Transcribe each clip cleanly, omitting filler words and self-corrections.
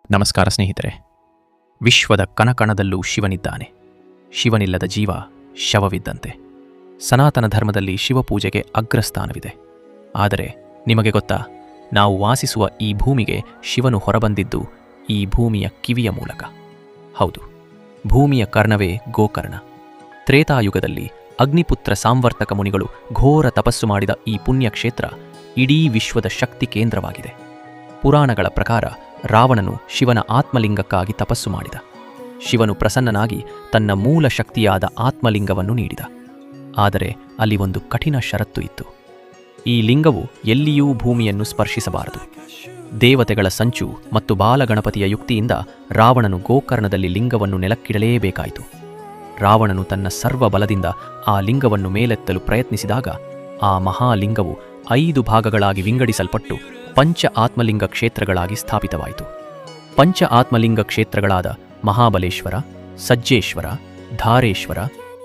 ನಮಸ್ಕಾರ ಸ್ನೇಹಿತರೆ. ವಿಶ್ವದ ಕಣಕಣದಲ್ಲೂ ಶಿವನಿದ್ದಾನೆ. ಶಿವನಿಲ್ಲದ ಜೀವ ಶವವಿದ್ದಂತೆ. ಸನಾತನ ಧರ್ಮದಲ್ಲಿ ಶಿವಪೂಜೆಗೆ ಅಗ್ರಸ್ಥಾನವಿದೆ. ಆದರೆ ನಿಮಗೆ ಗೊತ್ತಾ, ನಾವು ವಾಸಿಸುವ ಈ ಭೂಮಿಗೆ ಶಿವನು ಹೊರಬಂದಿದ್ದು ಈ ಭೂಮಿಯ ಕಿವಿಯ ಮೂಲಕ. ಹೌದು, ಭೂಮಿಯ ಕರ್ಣವೇ ಗೋಕರ್ಣ. ತ್ರೇತಾಯುಗದಲ್ಲಿ ಅಗ್ನಿಪುತ್ರ ಸಾಂವರ್ತಕ ಮುನಿಗಳು ಘೋರ ತಪಸ್ಸು ಮಾಡಿದ ಈ ಪುಣ್ಯಕ್ಷೇತ್ರ ಇಡೀ ವಿಶ್ವದ ಶಕ್ತಿ ಕೇಂದ್ರವಾಗಿದೆ. ಪುರಾಣಗಳ ಪ್ರಕಾರ ರಾವಣನು ಶಿವನ ಆತ್ಮಲಿಂಗಕ್ಕಾಗಿ ತಪಸ್ಸು ಮಾಡಿದ. ಶಿವನು ಪ್ರಸನ್ನನಾಗಿ ತನ್ನ ಮೂಲ ಶಕ್ತಿಯಾದ ಆತ್ಮಲಿಂಗವನ್ನು ನೀಡಿದ. ಆದರೆ ಅಲ್ಲಿ ಒಂದು ಕಠಿಣ ಷರತ್ತು ಇತ್ತು. ಈ ಲಿಂಗವು ಎಲ್ಲಿಯೂ ಭೂಮಿಯನ್ನು ಸ್ಪರ್ಶಿಸಬಾರದು. ದೇವತೆಗಳ ಸಂಚು ಮತ್ತು ಬಾಲಗಣಪತಿಯ ಯುಕ್ತಿಯಿಂದ ರಾವಣನು ಗೋಕರ್ಣದಲ್ಲಿ ಲಿಂಗವನ್ನು ನೆಲಕ್ಕಿಡಲೇಬೇಕಾಯಿತು. ರಾವಣನು ತನ್ನ ಸರ್ವ ಬಲದಿಂದ ಆ ಲಿಂಗವನ್ನು ಮೇಲೆತ್ತಲು ಪ್ರಯತ್ನಿಸಿದಾಗ ಆ ಮಹಾಲಿಂಗವು 5 ಭಾಗಗಳಾಗಿ ವಿಂಗಡಿಸಲ್ಪಟ್ಟು ಪಂಚ ಆತ್ಮಲಿಂಗ ಕ್ಷೇತ್ರಗಳಾಗಿ ಸ್ಥಾಪಿತವಾಯಿತು. ಪಂಚ ಆತ್ಮಲಿಂಗ ಕ್ಷೇತ್ರಗಳಾದ ಮಹಾಬಲೇಶ್ವರ, ಸಜ್ಜೇಶ್ವರ, ಧಾರೇಶ್ವರ,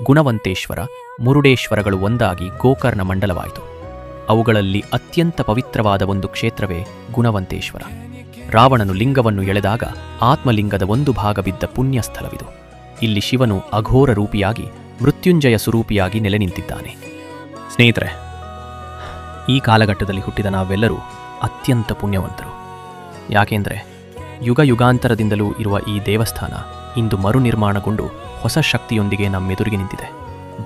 ಗುಣವಂತೇಶ್ವರ, ಮುರುಡೇಶ್ವರಗಳು ಒಂದಾಗಿ ಗೋಕರ್ಣ ಮಂಡಲವಾಯಿತು. ಅವುಗಳಲ್ಲಿ ಅತ್ಯಂತ ಪವಿತ್ರವಾದ ಒಂದು ಕ್ಷೇತ್ರವೇ ಗುಣವಂತೇಶ್ವರ. ರಾವಣನು ಲಿಂಗವನ್ನು ಎಳೆದಾಗ ಆತ್ಮಲಿಂಗದ ಒಂದು ಭಾಗ ಬಿದ್ದ ಪುಣ್ಯಸ್ಥಳವಿದು. ಇಲ್ಲಿ ಶಿವನು ಅಘೋರ ರೂಪಿಯಾಗಿ ಮೃತ್ಯುಂಜಯ ಸ್ವರೂಪಿಯಾಗಿ ನೆಲೆ ನಿಂತಿದ್ದಾನೆ. ಸ್ನೇಹಿತರೆ, ಈ ಕಾಲಘಟ್ಟದಲ್ಲಿ ಹುಟ್ಟಿದ ನಾವೆಲ್ಲರೂ ಅತ್ಯಂತ ಪುಣ್ಯವಂತರು. ಯಾಕೆಂದರೆ ಯುಗ ಯುಗಾಂತರದಿಂದಲೂ ಇರುವ ಈ ದೇವಸ್ಥಾನ ಇಂದು ಮರುನಿರ್ಮಾಣಗೊಂಡು ಹೊಸ ಶಕ್ತಿಯೊಂದಿಗೆ ನಮ್ಮೆದುರಿಗೆ ನಿಂತಿದೆ.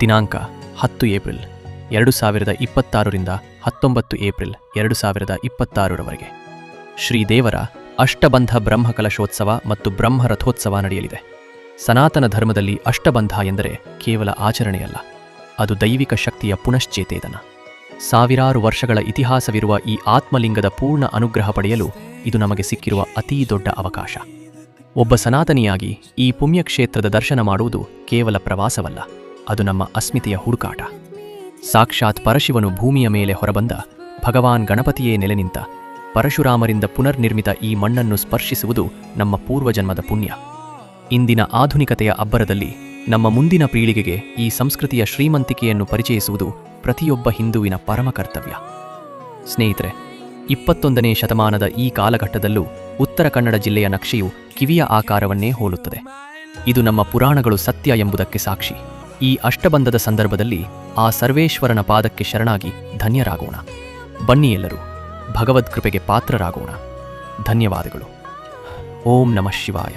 ದಿನಾಂಕ 10 ಏಪ್ರಿಲ್ 2026ರಿಂದ 19 ಏಪ್ರಿಲ್ 2026ರವರೆಗೆ ಶ್ರೀದೇವರ ಅಷ್ಟಬಂಧ ಬ್ರಹ್ಮಕಲಶೋತ್ಸವ ಮತ್ತು ಬ್ರಹ್ಮರಥೋತ್ಸವ ನಡೆಯಲಿದೆ. ಸನಾತನ ಧರ್ಮದಲ್ಲಿ ಅಷ್ಟಬಂಧ ಎಂದರೆ ಕೇವಲ ಆಚರಣೆಯಲ್ಲ, ಅದು ದೈವಿಕ ಶಕ್ತಿಯ ಪುನಶ್ಚೇತನ. ಸಾವಿರಾರು ವರ್ಷಗಳ ಇತಿಹಾಸವಿರುವ ಈ ಆತ್ಮಲಿಂಗದ ಪೂರ್ಣ ಅನುಗ್ರಹ ಪಡೆಯಲು ಇದು ನಮಗೆ ಸಿಕ್ಕಿರುವ ಅತೀ ದೊಡ್ಡ ಅವಕಾಶ. ಒಬ್ಬ ಸನಾತನಿಯಾಗಿ ಈ ಪುಣ್ಯಕ್ಷೇತ್ರದ ದರ್ಶನ ಮಾಡುವುದು ಕೇವಲ ಪ್ರವಾಸವಲ್ಲ, ಅದು ನಮ್ಮ ಅಸ್ಮಿತೆಯ ಹುಡುಕಾಟ. ಸಾಕ್ಷಾತ್ ಪರಶಿವನು ಭೂಮಿಯ ಮೇಲೆ ಹೊರಬಂದ, ಭಗವಾನ್ ಗಣಪತಿಯೇ ನೆಲೆ ನಿಂತ, ಪರಶುರಾಮರಿಂದ ಪುನರ್ನಿರ್ಮಿತ ಈ ಮಣ್ಣನ್ನು ಸ್ಪರ್ಶಿಸುವುದು ನಮ್ಮ ಪೂರ್ವಜನ್ಮದ ಪುಣ್ಯ. ಇಂದಿನ ಆಧುನಿಕತೆಯ ಅಬ್ಬರದಲ್ಲಿ ನಮ್ಮ ಮುಂದಿನ ಪೀಳಿಗೆಗೆ ಈ ಸಂಸ್ಕೃತಿಯ ಶ್ರೀಮಂತಿಕೆಯನ್ನು ಪರಿಚಯಿಸುವುದು ಪ್ರತಿಯೊಬ್ಬ ಹಿಂದುವಿನ ಪರಮ ಕರ್ತವ್ಯ. ಸ್ನೇಹಿತರೆ, 21ನೇ ಶತಮಾನದ ಈ ಕಾಲಘಟ್ಟದಲ್ಲೂ ಉತ್ತರ ಕನ್ನಡ ಜಿಲ್ಲೆಯ ನಕ್ಷೆಯು ಕಿವಿಯ ಆಕಾರವನ್ನೇ ಹೋಲುತ್ತದೆ. ಇದು ನಮ್ಮ ಪುರಾಣಗಳು ಸತ್ಯ ಎಂಬುದಕ್ಕೆ ಸಾಕ್ಷಿ. ಈ ಅಷ್ಟಬಂಧದ ಸಂದರ್ಭದಲ್ಲಿ ಆ ಸರ್ವೇಶ್ವರನ ಪಾದಕ್ಕೆ ಶರಣಾಗಿ ಧನ್ಯರಾಗೋಣ. ಬನ್ನಿ ಎಲ್ಲರೂ ಭಗವದ್ಕೃಪೆಗೆ ಪಾತ್ರರಾಗೋಣ. ಧನ್ಯವಾದಗಳು. ಓಂ ನಮಃ ಶಿವಾಯ.